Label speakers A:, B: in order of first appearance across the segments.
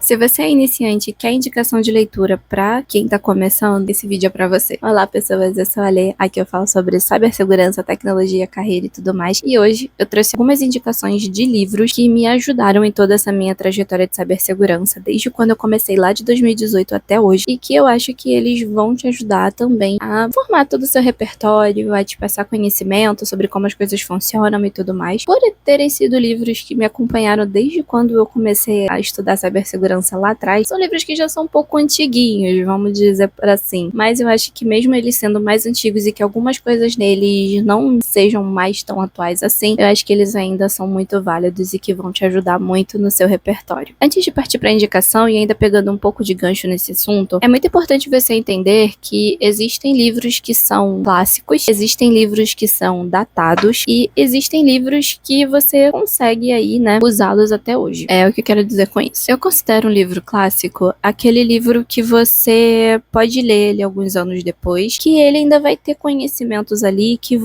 A: Se você é iniciante e quer indicação de leitura pra quem tá começando, esse vídeo é pra você. Olá pessoas, eu sou a Lê, aqui eu falo sobre cibersegurança, tecnologia, carreira e tudo mais. E hoje eu trouxe algumas indicações de livros que me ajudaram em toda essa minha trajetória de cibersegurança, desde quando eu comecei lá de 2018 até hoje, e que eu acho que eles vão te ajudar também a formar todo o seu repertório, a te passar conhecimento sobre como as coisas funcionam e tudo mais. Por terem sido livros que me acompanharam desde quando eu comecei a estudar cibersegurança lá atrás, são livros que já são um pouco antiguinhos, vamos dizer assim. Mas eu acho que mesmo eles sendo mais antigos e que algumas coisas neles não sejam mais tão atuais assim, eu acho que eles ainda são muito válidos e que vão te ajudar muito no seu repertório. Antes de partir para a indicação e ainda pegando um pouco de gancho nesse assunto, é muito importante você entender que existem livros que são clássicos, existem livros que são datados e existem livros que você consegue aí, né, usá-los até hoje. É o que eu quero dizer com isso. Eu considero um livro clássico aquele livro que você pode ler ele alguns anos depois, que ele ainda vai ter conhecimentos ali que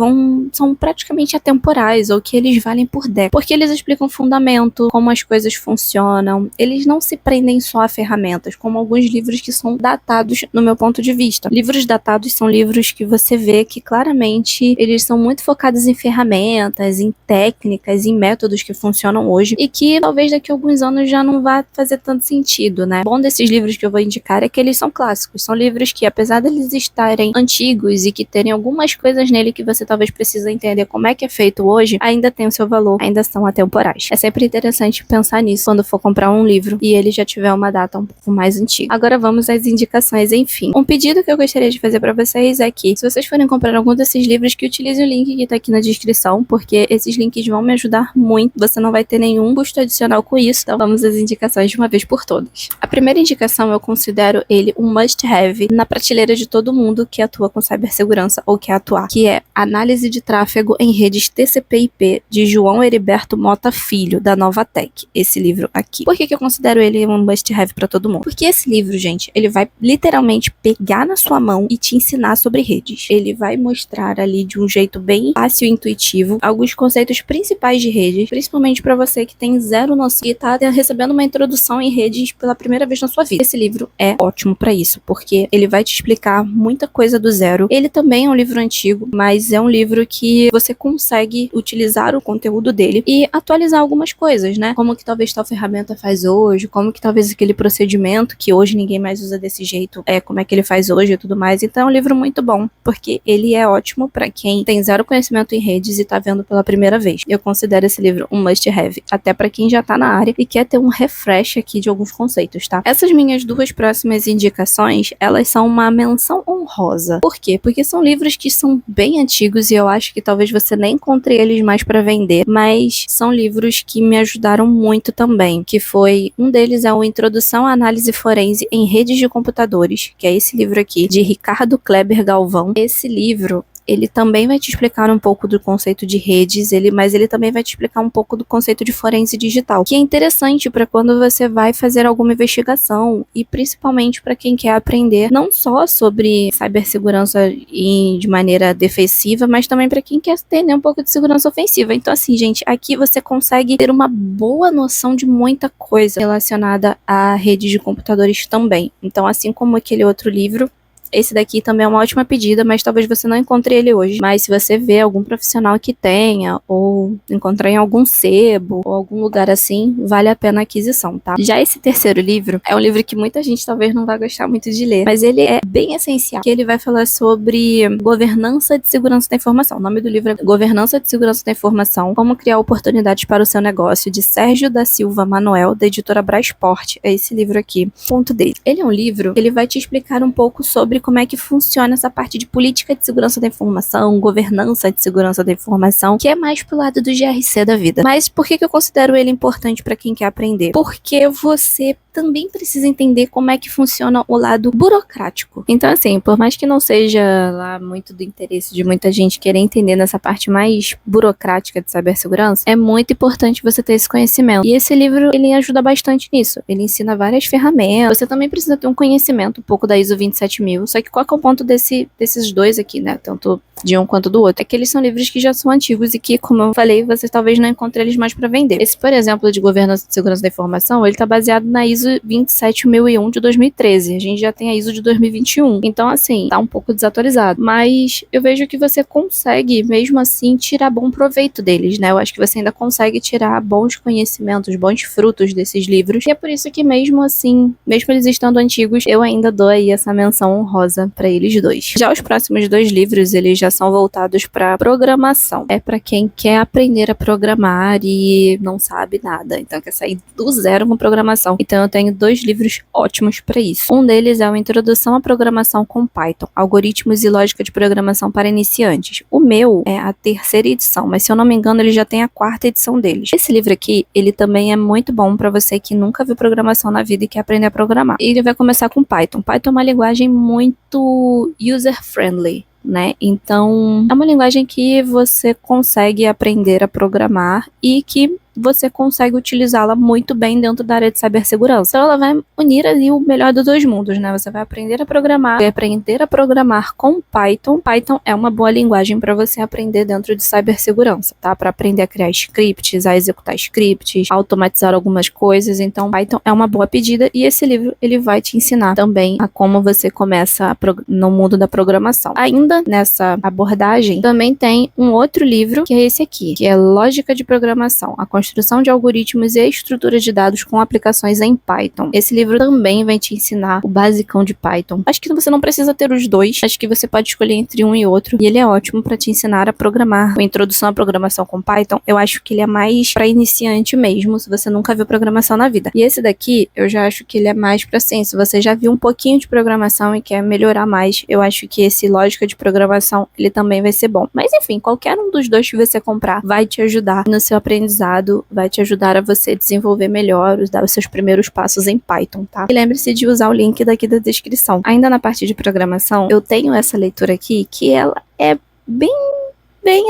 A: são praticamente atemporais ou que eles valem por décadas, porque eles explicam fundamento, como as coisas funcionam. Eles não se prendem só a ferramentas, como alguns livros que são datados no meu ponto de vista. Livros datados são livros que você vê que claramente eles são muito focados em ferramentas, em técnicas, em métodos que funcionam hoje e que talvez daqui a alguns anos já não vá fazer tanto sentido, né? O bom desses livros que eu vou indicar é que eles são clássicos, são livros que apesar deles estarem antigos e que terem algumas coisas nele que você talvez precise entender como é que é feito hoje, ainda tem o seu valor, ainda são atemporais. É sempre interessante pensar nisso quando for comprar um livro e ele já tiver uma data um pouco mais antiga. Agora vamos às indicações, enfim. Um pedido que eu gostaria de fazer para vocês é que, se vocês forem comprar algum desses livros, que utilize o link que tá aqui na descrição, porque esses links vão me ajudar muito, você não vai ter nenhum custo adicional com isso, então vamos às indicações de uma vez por todas. A primeira indicação eu considero ele um must-have na prateleira de todo mundo que atua com cibersegurança ou quer atuar, que é Análise de Tráfego em Redes TCP/IP, de João Heriberto Mota Filho, da Novatec, esse livro aqui. Por que eu considero ele um must-have para todo mundo? Porque esse livro, gente, ele vai literalmente pegar na sua mão e te ensinar sobre redes. Ele vai mostrar ali de um jeito bem fácil e intuitivo alguns conceitos principais de redes, principalmente para você que tem zero noção e tá recebendo uma introdução em redes pela primeira vez na sua vida. Esse livro é ótimo para isso, porque ele vai te explicar muita coisa do zero. Ele também é um livro antigo, mas é um livro que você consegue utilizar o conteúdo dele e atualizar algumas coisas, né? Como que talvez tal ferramenta faz hoje, como que talvez aquele procedimento que hoje ninguém mais usa desse jeito, como é que ele faz hoje e tudo mais. Então é um livro muito bom, porque ele é ótimo para quem tem zero conhecimento em redes e tá vendo pela primeira vez. Eu considero esse livro um must-have, até para quem já tá na área e quer ter um refresh aqui de alguns conceitos, tá? Essas minhas duas próximas indicações, elas são uma menção honrosa. Por quê? Porque são livros que são bem antigos e eu acho que talvez você nem encontre eles mais para vender, mas são livros que me ajudaram muito também, que foi, um deles é o Introdução à Análise Forense em Redes de Computadores, que é esse livro aqui, de Ricardo Kleber Galvão. Esse livro, ele também vai te explicar um pouco do conceito de redes, mas ele também vai te explicar um pouco do conceito de forense digital, que é interessante para quando você vai fazer alguma investigação e principalmente para quem quer aprender não só sobre cibersegurança de maneira defensiva, mas também para quem quer entender um pouco de segurança ofensiva. Então assim, gente, aqui você consegue ter uma boa noção de muita coisa relacionada a redes de computadores também. Então assim como aquele outro livro, esse daqui também é uma ótima pedida, mas talvez você não encontre ele hoje. Mas se você vê algum profissional que tenha, ou encontrar em algum sebo, ou algum lugar assim, vale a pena a aquisição, tá? Já esse terceiro livro, é um livro que muita gente talvez não vai gostar muito de ler, mas ele é bem essencial, que ele vai falar sobre governança de segurança da informação. O nome do livro é Governança de Segurança da Informação, como criar oportunidades para o seu negócio, de Sérgio da Silva Manuel, da editora Brasport. É esse livro aqui, ponto dele. Ele é um livro que ele vai te explicar um pouco sobre como é que funciona essa parte de política de segurança da informação, governança de segurança da informação, que é mais pro lado do GRC da vida. Mas por que eu considero ele importante para quem quer aprender? Porque você também precisa entender como é que funciona o lado burocrático. Então, assim, por mais que não seja lá muito do interesse de muita gente querer entender nessa parte mais burocrática de cibersegurança, é muito importante você ter esse conhecimento. E esse livro, ele ajuda bastante nisso. Ele ensina várias ferramentas. Você também precisa ter um conhecimento um pouco da ISO 27000. Só que qual que é o ponto desses dois aqui, né? Tanto de um quanto do outro. É que eles são livros que já são antigos e que, como eu falei, você talvez não encontre eles mais para vender. Esse, por exemplo, de governança de segurança da informação, ele tá baseado na ISO ISO 27001 de 2013. A gente já tem a ISO de 2021. Então, assim, tá um pouco desatualizado. Mas eu vejo que você consegue, mesmo assim, tirar bom proveito deles, né? Eu acho que você ainda consegue tirar bons conhecimentos, bons frutos desses livros. E é por isso que mesmo assim, mesmo eles estando antigos, eu ainda dou aí essa menção honrosa pra eles dois. Já os próximos 2 livros, eles já são voltados pra programação. É pra quem quer aprender a programar e não sabe nada. Então quer sair do zero com programação. Então eu tenho 2 livros ótimos pra isso. Um deles é o Introdução à Programação com Python, Algoritmos e Lógica de Programação para Iniciantes. O meu é a 3ª edição, mas se eu não me engano ele já tem a 4ª edição deles. Esse livro aqui, ele também é muito bom pra você que nunca viu programação na vida e quer aprender a programar. Ele vai começar com Python. Python é uma linguagem muito user-friendly, né? Então, é uma linguagem que você consegue aprender a programar e que você consegue utilizá-la muito bem dentro da área de cibersegurança. Então ela vai unir ali o melhor dos 2 mundos, né? Você vai aprender a programar, vai aprender a programar com Python. Python é uma boa linguagem para você aprender dentro de cibersegurança, tá? Para aprender a criar scripts, a executar scripts, automatizar algumas coisas. Então Python é uma boa pedida e esse livro ele vai te ensinar também a como você começa no mundo da programação. Ainda nessa abordagem, também tem um outro livro que é esse aqui, que é Lógica de Programação, a construção de algoritmos e a estrutura de dados com aplicações em Python. Esse livro também vai te ensinar o basicão de Python. Acho que você não precisa ter os 2, acho que você pode escolher entre um e outro, e ele é ótimo para te ensinar a programar. A Introdução à Programação com Python, eu acho que ele é mais para iniciante mesmo, se você nunca viu programação na vida. E esse daqui, eu já acho que ele é mais para sim, se você já viu um pouquinho de programação e quer melhorar mais, eu acho que esse Lógica de Programação, ele também vai ser bom. Mas enfim, qualquer um dos 2 que você comprar vai te ajudar no seu aprendizado, vai te ajudar a você desenvolver melhor, dar os seus primeiros passos em Python, tá? E lembre-se de usar o link daqui da descrição. Ainda na parte de programação, eu tenho essa leitura aqui, que ela é bem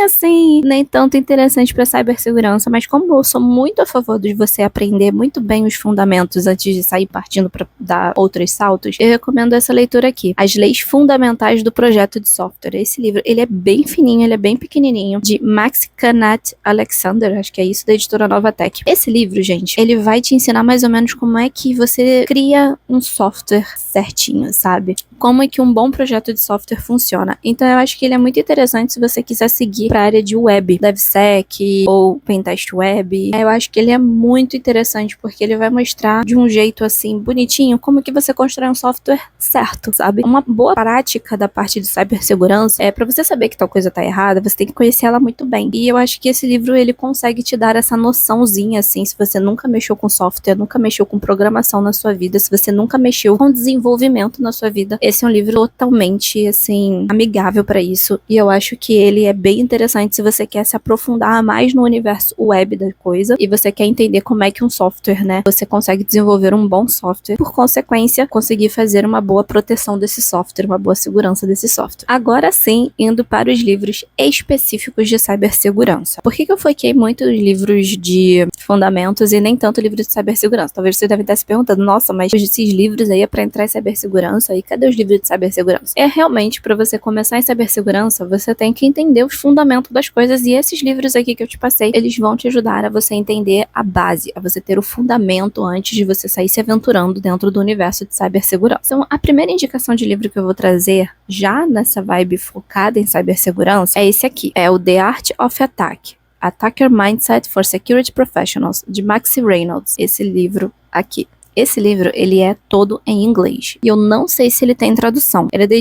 A: assim, nem tanto interessante para cibersegurança, mas como eu sou muito a favor de você aprender muito bem os fundamentos antes de sair partindo para dar outros saltos, eu recomendo essa leitura aqui, As Leis Fundamentais do Projeto de Software. Esse livro, ele é bem fininho, ele é bem pequenininho, de Max Kanat Alexander, acho que é isso, da editora Novatech. Esse livro, gente, ele vai te ensinar mais ou menos como é que você cria um software certinho, sabe? Como é que um bom projeto de software funciona. Então eu acho que ele é muito interessante se você quiser seguir para a área de web, DevSec ou Pentest Web. Eu acho que ele é muito interessante porque ele vai mostrar de um jeito assim bonitinho como que você constrói um software certo, sabe? Uma boa prática da parte de cibersegurança é para você saber que tal coisa tá errada, você tem que conhecer ela muito bem. E eu acho que esse livro ele consegue te dar essa noçãozinha assim, se você nunca mexeu com software, nunca mexeu com programação na sua vida, se você nunca mexeu com desenvolvimento na sua vida, esse é um livro totalmente assim amigável para isso. E eu acho que ele é bem interessante se você quer se aprofundar mais no universo web da coisa e você quer entender como é que um software, né, você consegue desenvolver um bom software, por consequência, conseguir fazer uma boa proteção desse software, uma boa segurança desse software. Agora sim, indo para os livros específicos de cibersegurança. Por que eu foquei muito nos livros de fundamentos e nem tanto livros de cibersegurança? Talvez você deve estar se perguntando, nossa, mas esses livros aí é para entrar em cibersegurança, e cadê os livros de cibersegurança? É realmente para você começar em cibersegurança, você tem que entender os fundamentos das coisas, e esses livros aqui que eu te passei, eles vão te ajudar a você entender a base, a você ter o fundamento antes de você sair se aventurando dentro do universo de cibersegurança. Então, a primeira indicação de livro que eu vou trazer, já nessa vibe focada em cibersegurança, é esse aqui, é o The Art of Attack, Attacker Mindset for Security Professionals, de Maxi Reynolds, esse livro aqui. Esse livro, ele é todo em inglês. E eu não sei se ele tem tradução. Ele é da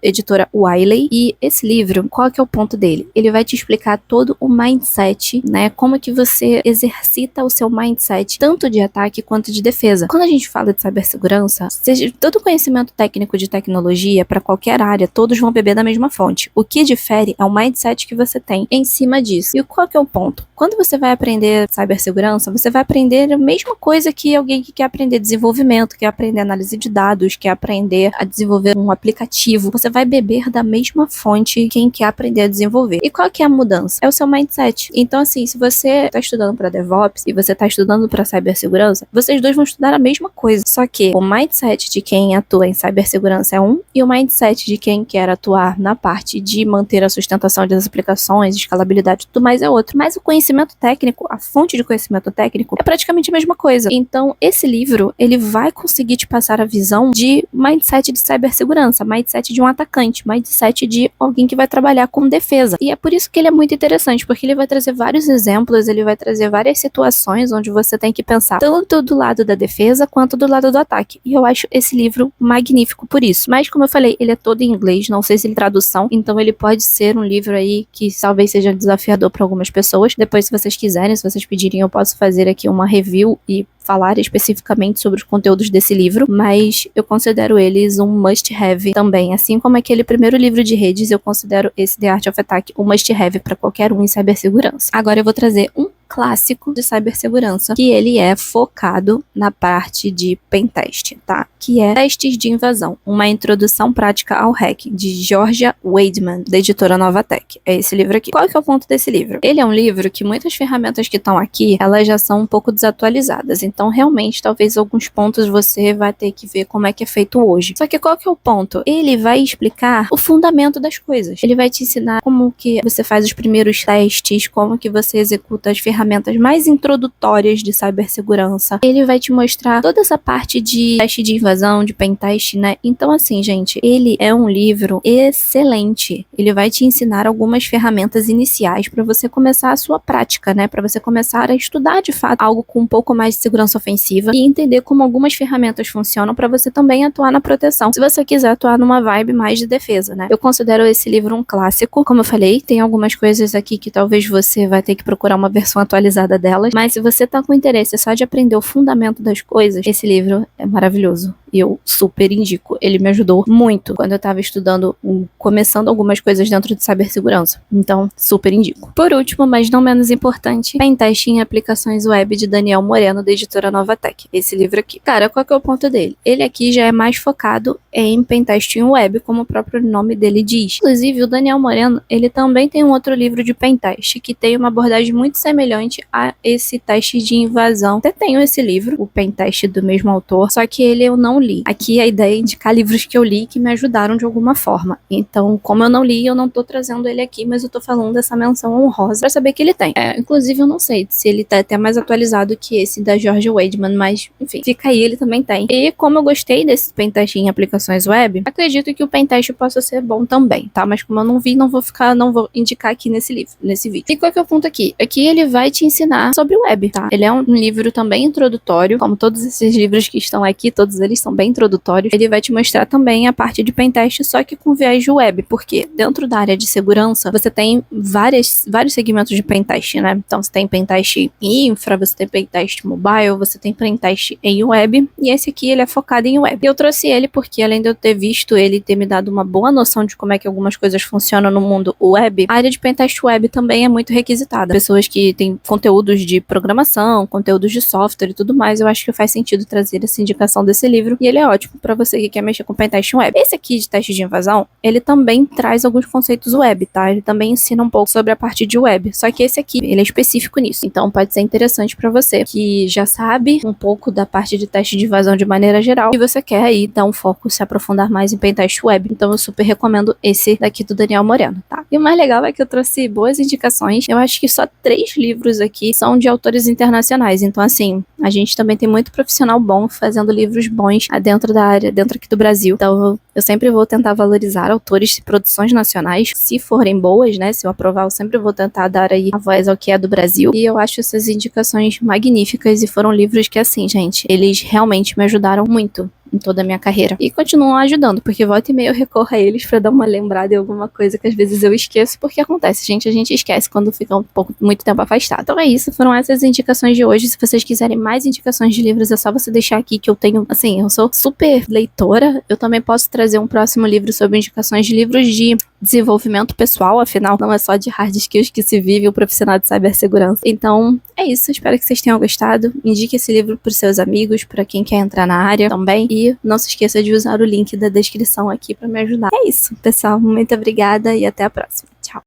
A: editora Wiley. E esse livro, qual que é o ponto dele? Ele vai te explicar todo o mindset, né? Como que você exercita o seu mindset, tanto de ataque quanto de defesa. Quando a gente fala de cibersegurança, seja todo conhecimento técnico de tecnologia, para qualquer área, todos vão beber da mesma fonte. O que difere é o mindset que você tem em cima disso. E qual que é o ponto? Quando você vai aprender cibersegurança, você vai aprender a mesma coisa que alguém que quer aprender desenvolvimento, quer aprender análise de dados, quer aprender a desenvolver um aplicativo. Você vai beber da mesma fonte quem quer aprender a desenvolver. E qual que é a mudança? É o seu mindset. Então, assim, se você está estudando para DevOps e você está estudando para cibersegurança, vocês dois vão estudar a mesma coisa. Só que o mindset de quem atua em cibersegurança é um, e o mindset de quem quer atuar na parte de manter a sustentação das aplicações, escalabilidade e tudo mais é outro. Mas o conhecimento técnico, a fonte de conhecimento técnico, é praticamente a mesma coisa. Então, esse livro, livro, ele vai conseguir te passar a visão de mindset de cibersegurança, mindset de um atacante, mindset de alguém que vai trabalhar com defesa. E é por isso que ele é muito interessante, porque ele vai trazer vários exemplos, ele vai trazer várias situações onde você tem que pensar tanto do lado da defesa quanto do lado do ataque. E eu acho esse livro magnífico por isso. Mas, como eu falei, ele é todo em inglês, não sei se ele tem tradução, então ele pode ser um livro aí que talvez seja desafiador para algumas pessoas. Depois, se vocês quiserem, se vocês pedirem, eu posso fazer aqui uma review e falar especificamente sobre os conteúdos desse livro, mas eu considero eles um must-have também. Assim como aquele primeiro livro de redes, eu considero esse The Art of Attack um must-have para qualquer um em cibersegurança. Agora eu vou trazer um clássico de cibersegurança, que ele é focado na parte de pentest, tá? Que é Testes de Invasão, uma introdução prática ao hacking, de Georgia Weidman, da editora Novatech. É esse livro aqui. Qual que é o ponto desse livro? Ele é um livro que muitas ferramentas que estão aqui, elas já são um pouco desatualizadas, então realmente, talvez alguns pontos você vai ter que ver como é que é feito hoje. Só que qual que é o ponto? Ele vai explicar o fundamento das coisas. Ele vai te ensinar como que você faz os primeiros testes, como que você executa as ferramentas mais introdutórias de cibersegurança. Ele vai te mostrar toda essa parte de teste de invasão, de pentest, né? Então, assim, gente, ele é um livro excelente. Ele vai te ensinar algumas ferramentas iniciais para você começar a sua prática, né? Para você começar a estudar, de fato, algo com um pouco mais de segurança ofensiva e entender como algumas ferramentas funcionam para você também atuar na proteção, se você quiser atuar numa vibe mais de defesa, né? Eu considero esse livro um clássico. Como eu falei, tem algumas coisas aqui que talvez você vai ter que procurar uma versão atualizada delas, mas se você tá com interesse só de aprender o fundamento das coisas, esse livro é maravilhoso. E eu super indico. Ele me ajudou muito quando eu tava estudando, começando algumas coisas dentro de cibersegurança. Então, super indico. Por último, mas não menos importante, Pentest em Aplicações Web, de Daniel Moreno, da editora Novatech. Esse livro aqui. Cara, qual que é o ponto dele? Ele aqui já é mais focado em Pentest em Web, como o próprio nome dele diz. Inclusive, o Daniel Moreno, ele também tem um outro livro de Pentest, que tem uma abordagem muito semelhante a esse teste de invasão. Até tenho esse livro, o Pentest, do mesmo autor, só que ele eu não li. Aqui a ideia é indicar livros que eu li que me ajudaram de alguma forma. Então, como eu não li, eu não tô trazendo ele aqui, mas eu tô falando dessa menção honrosa pra saber que ele tem. Inclusive, eu não sei se ele tá até mais atualizado que esse da Georgia Weidman, mas, enfim, fica aí, ele também tem. E como eu gostei desse pentest em aplicações web, acredito que o pentest possa ser bom também, tá? Mas como eu não vi, não vou indicar aqui nesse livro, nesse vídeo. E qual que é o ponto aqui? Aqui ele vai te ensinar sobre web, tá? Ele é um livro também introdutório, como todos esses livros que estão aqui, todos eles são bem introdutórios. Ele vai te mostrar também a parte de pentest, só que com viés de web, porque dentro da área de segurança, você tem vários segmentos de pentest, né? Então, você tem pentest em infra, você tem pentest mobile, você tem pentest em web, e esse aqui, ele é focado em web. Eu trouxe ele porque, além de eu ter visto ele ter me dado uma boa noção de como é que algumas coisas funcionam no mundo web, a área de pentest web também é muito requisitada. Pessoas que têm conteúdos de programação, conteúdos de software e tudo mais, eu acho que faz sentido trazer essa indicação desse livro, e ele é ótimo para você que quer mexer com pentest web. Esse aqui de teste de invasão, ele também traz alguns conceitos web, tá? Ele também ensina um pouco sobre a parte de web, só que esse aqui, ele é específico nisso, então pode ser interessante para você que já sabe um pouco da parte de teste de invasão de maneira geral e você quer aí dar um foco, se aprofundar mais em pentest web, então eu super recomendo esse daqui do Daniel Moreno, tá? E o mais legal é que eu trouxe boas indicações, eu acho que só 3 livros aqui são de autores internacionais, então assim, a gente também tem muito profissional bom fazendo livros bons dentro da área, dentro aqui do Brasil, então eu sempre vou tentar valorizar autores de produções nacionais, se forem boas, né, se eu aprovar, eu sempre vou tentar dar aí a voz ao que é do Brasil, e eu acho essas indicações magníficas, e foram livros que, assim, gente, eles realmente me ajudaram muito em toda a minha carreira. E continuam ajudando, porque volta e meia eu recorro a eles pra dar uma lembrada em alguma coisa que às vezes eu esqueço, porque acontece, gente, a gente esquece quando fica muito tempo afastado. Então é isso, foram essas indicações de hoje. Se vocês quiserem mais indicações de livros, é só você deixar aqui que eu tenho, assim, eu sou super leitora, eu também posso trazer um próximo livro sobre indicações de livros de desenvolvimento pessoal, afinal, não é só de hard skills que se vive o profissional de cibersegurança. Então, é isso, espero que vocês tenham gostado. Indique esse livro pros seus amigos, para quem quer entrar na área também, e não se esqueça de usar o link da descrição aqui para me ajudar. É isso, pessoal, muito obrigada e até a próxima.